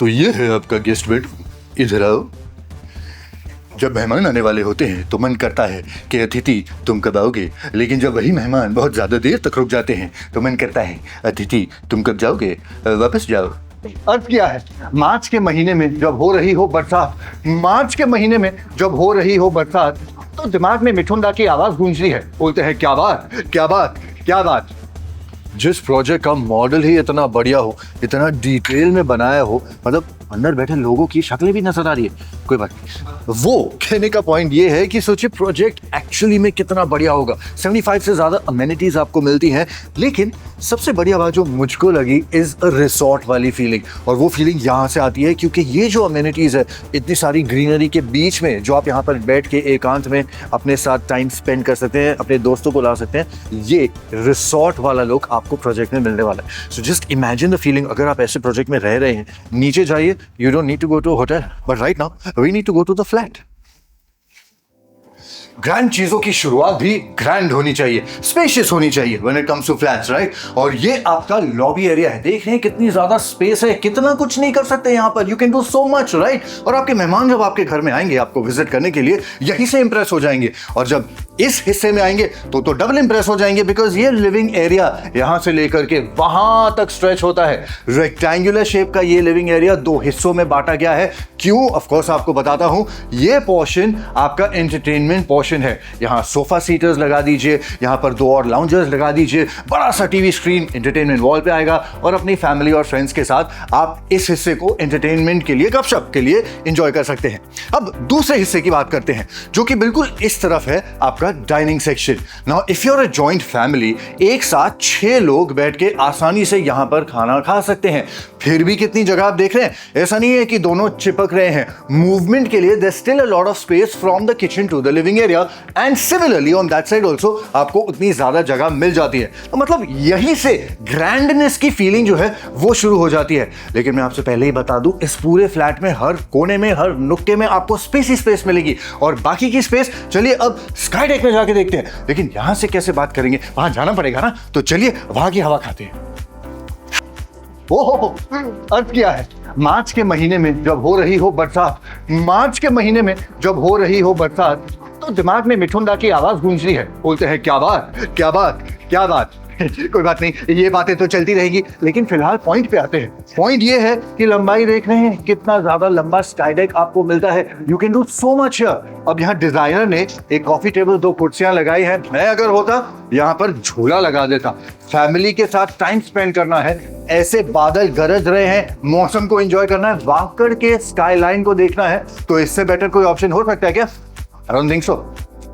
तो ये है आपका गेस्ट बेडरूम, इधर आओ। जब मेहमान आने वाले होते हैं तो मन करता है कि अतिथि तुम कब आओगे, लेकिन जब वही मेहमान बहुत ज़्यादा देर तक रुक जाते हैं तो मन करता है अतिथि तुम कब जाओगे, वापस जाओ। अर्थ क्या है? मार्च के महीने में जब हो रही हो बरसात, मार्च के महीने में जब हो रही हो बरसात, तो दिमाग में मिठुन दा की आवाज गूंजती है, बोलते हैं क्या बात क्या बात क्या बात। जिस प्रोजेक्ट का मॉडल ही इतना बढ़िया हो, इतना डिटेल में बनाया हो, मतलब अंदर बैठे लोगों की शक्लें भी नजर आ रही है, कोई बात नहीं। वो कहने का पॉइंट ये है कि सोचिए प्रोजेक्ट एक्चुअली में कितना बढ़िया होगा। 75 से ज्यादा अमेनिटीज आपको मिलती हैं, लेकिन सबसे बढ़िया बात जो मुझको लगी इज अ रिसोर्ट वाली फीलिंग। और वो फीलिंग यहाँ से आती है क्योंकि ये जो अमेनिटीज है, इतनी सारी ग्रीनरी के बीच में जो आप यहाँ पर बैठ के एकांत में अपने साथ टाइम स्पेंड कर सकते हैं, अपने दोस्तों को ला सकते हैं, ये रिसोर्ट वाला लुक आपको प्रोजेक्ट में मिलने वाला है। So just imagine the feeling. अगर आप ऐसे प्रोजेक्ट में रह रहे हैं, नीचे जाइए, you don't need to go to a hotel, but right now we need to go to the flat. Grand चीजों की शुरुआत भी ग्रैंड होनी चाहिए, स्पेशियस होनी चाहिए when it comes to flats, right. और ये आपका लॉबी एरिया है, देख रहे हैं कितनी ज्यादा स्पेस है, कितना कुछ नहीं कर सकते यहाँ पर, you can do so much, right. और आपके मेहमान जब आपके घर में आएंगे आपको विजिट करने के लिए, यहीं से इंप्रेस हो जाएंगे। और जब इस हिस्से में आएंगे तो डबल इंप्रेस हो जाएंगे, बिकॉज ये लिविंग एरिया यहां से लेकर के वहां तक स्ट्रेच होता है। रेक्टेंगुलर शेप का ये लिविंग एरिया 2 हिस्सों में बांटा गया है। क्यों? ऑफ कोर्स आपको बताता हूं। ये पोर्शन आपका एंटरटेनमेंट पोर्शन है। यहां सोफा सीटर्स लगा दीजिए, यहां पर 2 और लाउंजर्स लगा दीजिए, बड़ा सा टीवी स्क्रीन एंटरटेनमेंट वॉल पे आएगा, और अपनी फैमिली और फ्रेंड्स के साथ आप इस हिस्से को एंटरटेनमेंट के लिए, गपशप के लिए एंजॉय कर सकते हैं। अब दूसरे हिस्से की बात करते हैं, जो कि बिल्कुल इस तरफ है, आपका dining section. Now if you are a joint family, एक साथ 6 लोग बैठ के आसानी से यहां पर खाना खा सकते हैं। फिर भी कितनी जगह आप देख रहे हैं, ऐसा नहीं है कि दोनों चिपक रहे हैं। मूवमेंट के लिए there still a lot of space from the kitchen to the living area, and similarly on that side also आपको उतनी ज्यादा जगह मिल जाती है। तो मतलब यहीं से ग्रैंडनेस की फीलिंग जो है वो शुरू हो जाती है। लेकिन मैं आपसे पहले ही बता दूं, इस पूरे फ्लैट में हर कोने में, हर नुक्के में आपको स्पेस ही स्पेस मिलेगी। और बाकी की स्पेस, चलिए अब स्काई डेक में जाके देखते हैं। लेकिन यहां से कैसे बात करेंगे, वहां जाना पड़ेगा ना, तो चलिए वहां की हवा खाते हैं। ओहो, अर्थ क्या है? मार्च के महीने में जब हो रही हो बरसात, मार्च के महीने में जब हो रही हो बरसात, तो दिमाग में मिठुन दा की आवाज गूंजती है, बोलते हैं क्या बात क्या बात क्या बात। कोई बात नहीं, ये बातें तो चलती रहेगी, लेकिन फिलहाल पॉइंट पे आते हैं। पॉइंट ये है कि लंबाई देख रहे हैं, कितना ज्यादा लंबा स्काई डेक आपको मिलता है। You can do so much here. अब यहाँ डिजाइनर ने एक कॉफी टेबल, 2 कुर्सियां लगाई हैं। मैं अगर होता यहाँ पर झूला लगा देता। फैमिली के साथ टाइम स्पेंड करना है, ऐसे बादल गरज रहे हैं, मौसम को एंजॉय करना है, वाकड़ के स्काई लाइन को देखना है, तो इससे बेटर कोई ऑप्शन हो सकता है क्या? I don't think so.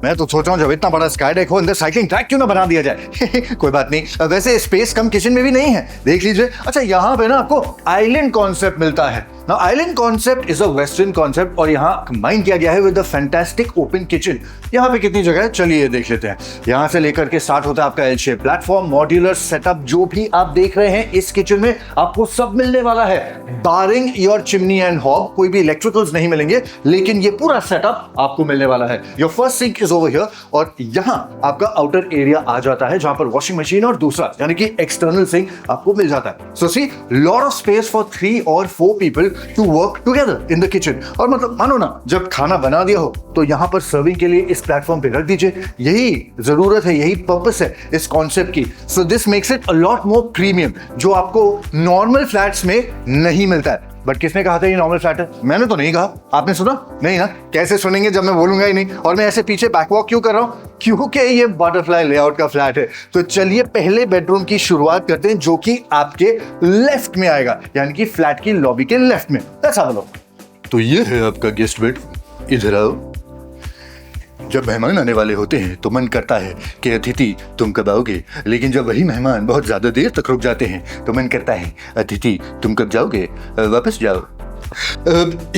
मैं तो सोच रहा हूँ जब इतना बड़ा स्काई डेक हो, अंदर साइकिलिंग ट्रैक क्यों ना बना दिया जाए। कोई बात नहीं, वैसे स्पेस कम किचन में भी नहीं है, देख लीजिए। अच्छा, यहाँ पे ना आपको आइलैंड कॉन्सेप्ट मिलता है। Now, island concept is a western concept, और यहाँ कंबाइन किया गया है with a fantastic open kitchen। यहाँ पे कितनी जगह है, चलिए देख लेते हैं। यहाँ से लेकर के स्टार्ट होता है आपका L shape platform, modular setup, जो भी आप देख रहे हैं इस किचन में आपको सब मिलने वाला है, बारिंग योर चिमनी एंड हॉब। कोई भी इलेक्ट्रिकल्स नहीं मिलेंगे, लेकिन ये पूरा सेटअप आपको मिलने वाला है। Your first sink is over here, और यहाँ आपका आउटर एरिया आ जाता है, जहां पर वॉशिंग मशीन और दूसरा यानी कि एक्सटर्नल सिंक आपको मिल जाता है। So see, lot of space for 3 और 4 people to work together in the kitchen. और मतलब मानो ना, जब खाना बना दिया हो तो यहाँ पर सर्विंग के लिए इस प्लेटफॉर्म पे रख दीजिए। यही जरूरत है, यही पर्पस है इस कॉन्सेप्ट की। So this makes it a lot more premium, जो आपको नॉर्मल फ्लैट्स में नहीं मिलता है। बट किसने कहा था ये नॉर्मल फ्लैट है? मैंने तो नहीं कहा, आपने सुना नहीं ना? कैसे सुनेंगे जब मैं बोलूंगा ही नहीं। और मैं ऐसे पीछे बैकवॉक क्यों कर रहा हूं? क्योंकि ये बटरफ्लाई लेआउट का फ्लैट है। तो चलिए पहले बेडरूम की शुरुआत करते हैं, जो कि आपके लेफ्ट में आएगा, यानी कि फ्लैट की लॉबी के लेफ्ट में। Let's have a look. तो ये है आपका गेस्ट बेडरूम, इधर आओ। जब मेहमान आने वाले होते हैं तो मन करता है कि अतिथि तुम कब आओगे, लेकिन जब वही मेहमान बहुत ज्यादा देर तक रुक जाते हैं तो मन करता है अतिथि तुम कब जाओगे, वापस जाओ।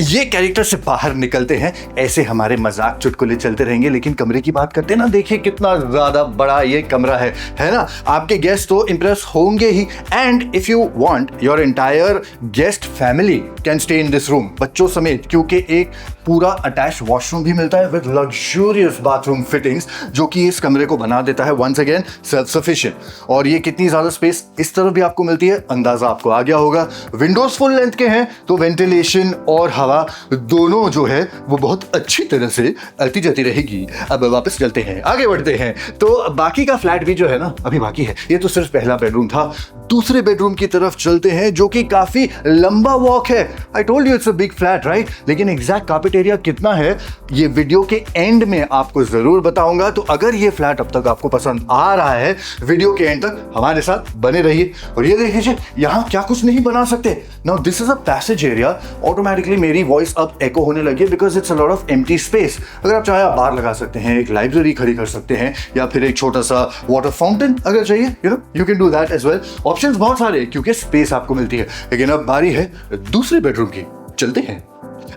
ये कैरेक्टर से बाहर निकलते हैं, ऐसे हमारे मजाक चुटकुले चलते रहेंगे, लेकिन कमरे की बात करते हैं ना, देखिए कितना ज्यादा बड़ा ये कमरा है ना। आपके गेस्ट तो इंप्रेस होंगे ही, and if you want your entire guest family can stay in this room, बच्चों समेत, क्योंकि एक पूरा अटैच वॉशरूम भी मिलता है विद लग्जूरियस बाथरूम फिटिंग्स, जो कि इस कमरे को बना देता है वंस अगेन सेल्फ सफिशिएंट। और ये कितनी ज्यादा स्पेस इस तरफ भी आपको मिलती है, अंदाजा आपको आ गया होगा। विंडोज फुल लेंथ के हैं, तो वेंटिलेशन और हवा दोनों जो है वो बहुत अच्छी तरह से आती जाती रहेगी। अब वापस चलते हैं, आगे बढ़ते हैं। तो बाकी का फ्लैट भी जो है ना अभी बाकी है, ये तो सिर्फ पहला बेडरूम था। दूसरे बेडरूम की तरफ चलते हैं, जो कि काफी लंबा वॉक है। I told you it's a big flat right, लेकिन एग्जैक्ट कार्पेट एरिया कितना है ये वीडियो के एंड में आपको जरूर बताऊंगा। तो अगर ये फ्लैट अब तक आपको पसंद आ रहा है, वीडियो के एंड तक हमारे साथ बने रहिए। और ये देख लीजिए यहाँ क्या कुछ नहीं बना सकते। Now this is a passage area. Automatically मेरी वॉइस अब एको होने लगी है because it's a lot of empty space. अगर आप चाहे आप बाहर लगा सकते हैं, एक लाइब्रेरी खड़ी कर सकते हैं, या फिर एक छोटा सा वाटर फाउंटेन अगर चाहिए, you can do that as well. Options बहुत सारे हैं क्योंकि स्पेस आपको मिलती है। लेकिन अब बारी है दूसरे बेडरूम की, चलते हैं।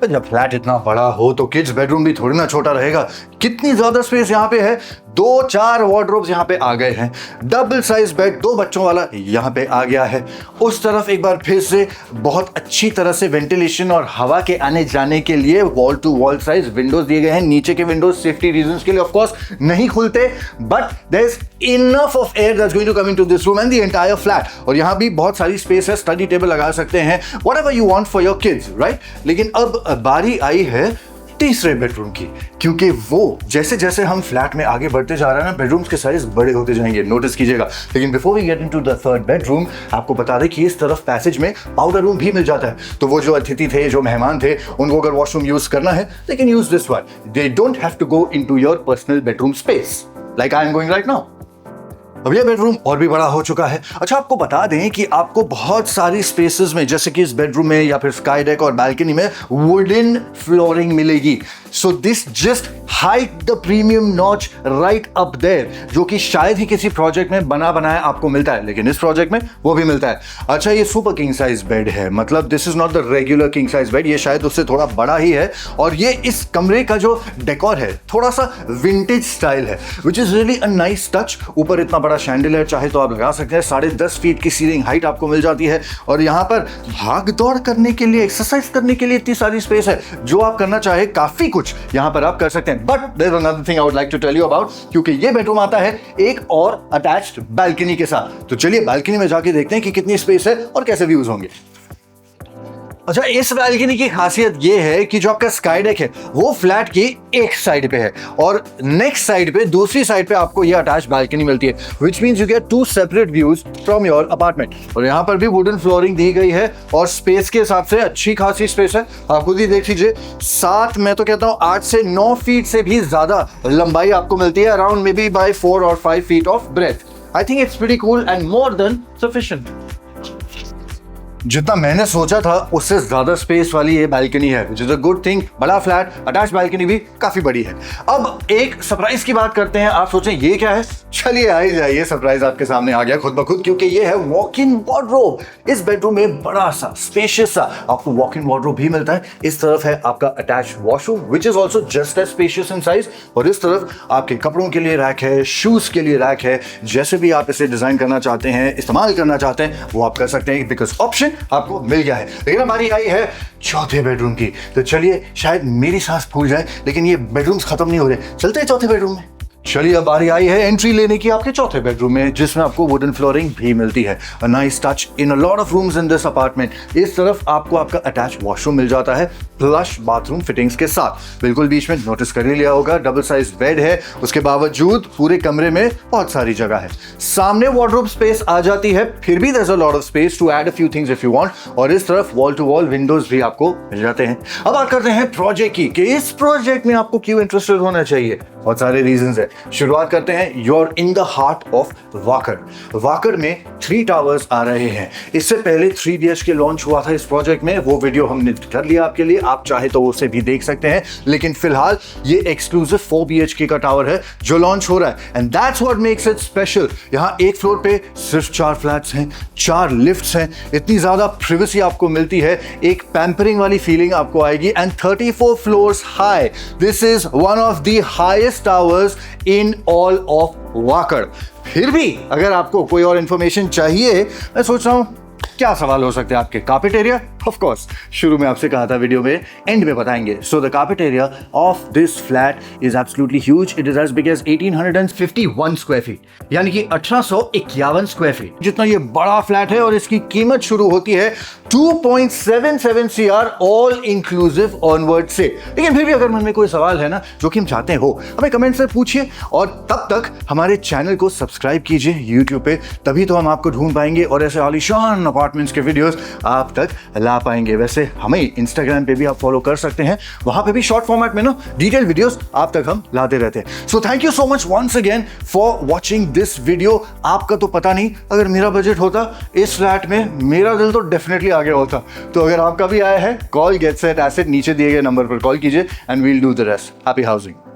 जब फ्लैट इतना बड़ा हो तो किड्स बेडरूम भी थोड़ी ना छोटा रहेगा। कितनी ज्यादा स्पेस यहाँ पे है, 2-4 वार्डरोब्स यहाँ पे आ गए हैं। डबल साइज बेड 2 बच्चों वाला यहाँ पे आ गया है। उस तरफ एक बार फिर से बहुत अच्छी तरह से वेंटिलेशन और हवा के आने जाने के लिए wall to wall size windows दिए गए हैं। नीचे के विंडोज सेफ्टी रीजंस के लिए ऑफ कोर्स नहीं खुलते, but there is enough of air that's going to come into this room and the entire flat. और यहाँ भी बहुत सारी स्पेस है, स्टडी टेबल लगा सकते हैं, whatever you want for your kids right. लेकिन अब बारी आई है तीसरे बेडरूम की, क्योंकि वो जैसे जैसे हम फ्लैट में आगे बढ़ते जा रहे हैं ना, बेडरूम्स के साइज बड़े होते जाएंगे, नोटिस कीजिएगा। लेकिन before we get into the third bedroom, आपको बता दें कि इस तरफ पैसेज में पाउडर रूम भी मिल जाता है। तो वो जो अतिथि थे, जो मेहमान थे, उनको अगर वॉशरूम यूज करना है, they can use this one. They don't have to go into your personal bedroom space like I am going right now. अब यह बेडरूम और भी बड़ा हो चुका है। अच्छा, आपको बता दें कि आपको बहुत सारी स्पेसेस में, जैसे कि इस बेडरूम में या फिर स्काई डेक और बालकनी में, वुडन फ्लोरिंग मिलेगी। So this just hike the premium notch right up there, जो कि शायद ही किसी प्रोजेक्ट में बना बनाया आपको मिलता है, लेकिन इस प्रोजेक्ट में वो भी मिलता है। अच्छा, ये सुपर किंग साइज बेड है, मतलब this is not the regular king size bed, ये शायद उससे थोड़ा बड़ा ही है। और ये इस कमरे का जो डेकोर है थोड़ा सा विंटेज स्टाइल है, which is really a nice touch. ऊपर इतना बड़ा शैंडलियर चाहे तो आप लगा सकते हैं। 10.5 फीट की सीलिंग हाइट आपको मिल जाती है। और यहाँ पर भाग दौड़ करने के लिए, एक्सरसाइज करने के लिए इतनी सारी स्पेस है। जो आप करना चाहे, काफी कुछ यहाँ पर आप कर सकते हैं। But there is another thing I would like to tell you about, क्योंकि ये बेडरूम आता है एक और अटैच्ड बालकनी के साथ। तो चलिए बालकनी में जाके देखते हैं कि कितनी स्पेस है और कैसे व्यूज होंगे। अच्छा, इस बालकनी की खासियत ये है कि जो आपका स्काई डेक है वो फ्लैट की एक साइड पे है, और नेक्स्ट साइड पे, दूसरी साइड पे आपको ये अटैच बालकनी मिलती है, which means you get 2 separate views from your apartment. और यहाँ पर भी वुडन फ्लोरिंग दी गई है, और स्पेस के हिसाब से अच्छी खासी स्पेस है। आप खुद ही देख लीजिए, 7, मैं तो कहता हूँ 8 से 9 फीट से भी ज्यादा लंबाई आपको मिलती है, अराउंड मे बी बाय 4 और 5 feet of breadth. I think it's pretty cool and more than sufficient. जितना मैंने सोचा था उससे ज्यादा स्पेस वाली ये बालकनी है, which is a good thing। बड़ा फ्लैट, अटैच बालकनी भी काफी बड़ी है। अब एक सरप्राइज की बात करते हैं। आप सोचें ये क्या है, चलिए आ ही जाइए, सरप्राइज आपके सामने आ गया खुद ब खुद, क्योंकि ये है वॉक इन वार्डरोब। इस बेडरूम में बड़ा सा स्पेशियस सा आपको वॉक इन वार्डरोब भी मिलता है। इस तरफ है आपका attach washroom, which is also just as spacious in size. और इस तरफ आपके कपड़ों के लिए रैक है, शूज के लिए रैक है। जैसे भी आप इसे डिजाइन करना चाहते हैं, इस्तेमाल करना चाहते हैं, वो आप कर सकते हैं, बिकॉज ऑप्शन आपको मिल गया है। लेकिन हमारी आई है चौथे बेडरूम की। तो चलिए, शायद मेरी सांस फूल जाए, लेकिन ये बेडरूम्स खत्म नहीं हो रहे। चलते हैं चौथे बेडरूम में। चलिए, अब बारी आई है एंट्री लेने की आपके चौथे बेडरूम में, जिसमें आपको वुडन फ्लोरिंग भी मिलती है। A nice touch in a lot of rooms in this apartment. इस तरफ आपको आपका अटैच वॉशरूम मिल जाता है, फ्लश बाथरूम फिटिंग्स के साथ। बिल्कुल बीच में नोटिस कर ही लिया होगा, डबल साइज बेड है, उसके बावजूद पूरे कमरे में बहुत सारी जगह है। सामने वार्डरोब स्पेस आ जाती है, फिर भी there is a lot of space to add a few things if you want. और इस तरफ वॉल टू वॉल विंडोज भी आपको मिल जाते हैं। अब बात करते हैं प्रोजेक्ट की, कि इस प्रोजेक्ट में आपको क्यों इंटरेस्टेड होना चाहिए। बहुत सारे रीजंस है। शुरुआत करते हैं, you're in the heart of walker. Walker में 3 टावर्स आ रहे हैं। इससे पहले 3 BHK लॉन्च हुआ था इस प्रोजेक्ट में, वो वीडियो हमने कर लिया आपके लिए, आप चाहे तो उसे भी देख सकते हैं। लेकिन फिलहाल ये एक्सक्लूसिव 4 BHK का टावर है जो लॉन्च हो रहा है, and that's what makes it special. यहाँ एक फ्लोर पे सिर्फ 4 फ्लैट्स हैं, 4 लिफ्ट्स हैं, इतनी ज्यादा प्रिवेसी आपको मिलती है, एक पैम्परिंग वाली फीलिंग आपको आएगी, and 34 floors high. This is one of the highest towers in all of walker. फिर भी अगर आपको कोई और इंफॉर्मेशन चाहिए, मैं सोच रहा हूं क्या सवाल हो सकते हैं आपके। कार्पेट एरिया, ऑफ कोर्स, शुरू में आपसे कहा था वीडियो में, एंड में बताएंगे। So the carpet area of this flat is absolutely huge. It is as big as 1851 square feet, यानी कि 1851 स्क्वायर फीट जितना ये बड़ा फ्लैट है, और इसकी कीमत शुरू होती है 2.77 CR ऑल इंक्लूसिव ऑनवर्ड से। लेकिन फिर भी अगर मन में कोई सवाल है ना जो कि हम चाहते हो, हमें कमेंट से पूछिए, और तब तक हमारे चैनल को सब्सक्राइब कीजिए यूट्यूब पे, तभी तो हम आपको ढूंढ पाएंगे और ऐसे आलीशान अपार्टमेंट्स के वीडियोस आप तक ला पाएंगे। वैसे हमें इंस्टाग्राम पे भी आप फॉलो कर सकते हैं, वहां पे भी शॉर्ट फॉर्मेट में ना डिटेल वीडियोस आप तक हम लाते रहते हैं। So thank you so much once again for watching this video. आपका तो पता नहीं, अगर मेरा बजट होता इस फ्लैट में, मेरा दिल तो डेफिनेटली आ गया होता। तो अगर आपका भी आया है, कॉल गेट सेट एसेट, नीचे दिए गए नंबर पर कॉल कीजिए, and we'll do the rest. Happy housing.